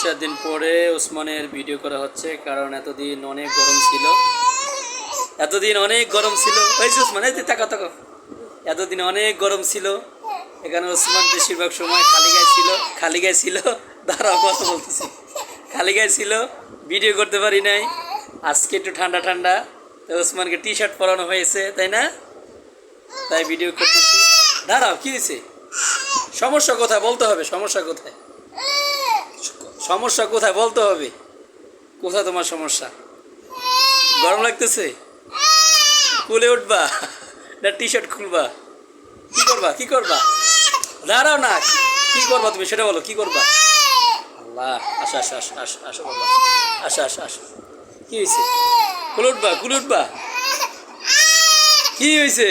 তিন চার দিন পরে ওসমানের ভিডিও করা হচ্ছে, কারণ এতদিন অনেক গরম ছিল। এই যে ওসমান, এই যে তাকাও তাকাও, এতদিন অনেক গরম ছিল। এখানে ওসমান বেশিরভাগ সময় খালি গায়ে ছিল। দাঁড়াও, কথা বলতেছি। খালি গায়ে ছিল, ভিডিও করতে পারি নাই। আজকে একটু ঠান্ডা ঠান্ডা, তো ওসমানকে টি শার্ট পরানো হয়েছে, তাই না? তাই ভিডিও করতেছি। দাঁড়াও, কি হয়েছে? সমস্যা কোথায় বলতে হবে, সমস্যা কোথায় বলতে হবে। কোথায় তোমার সমস্যা? গরম লাগতেছে? কুলে উঠবা না টি শার্ট খুলবা? কি করবা? দাঁড়াও না, কি করবা তুমি সেটা বলো, কি করবা? আল্লাহ, আসো আসো আসো আসো আসো বাবা, আসো আসো আসো। কি হয়েছে? কুলে উঠবা? কি হয়েছে?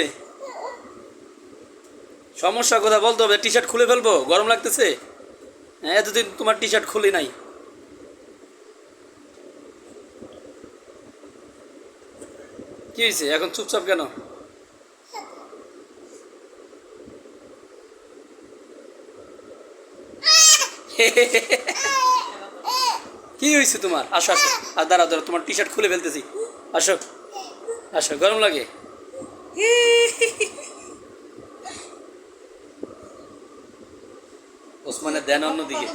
সমস্যা কোথায় বলতে হবে। টি শার্ট খুলে ফেলবো? গরম লাগতেছে? হ্যাঁ, এতদিন তোমার টি শার্ট খুলি নাই। কি হয়েছে এখন চুপচাপ কেন? কি হয়েছে তোমার? আসো আসো, আর দাঁড়াও, তোমার টি শার্ট খুলে ফেলতেছি। আসো আসো, গরম লাগে? ওসমানের দেন অন্যদিকে।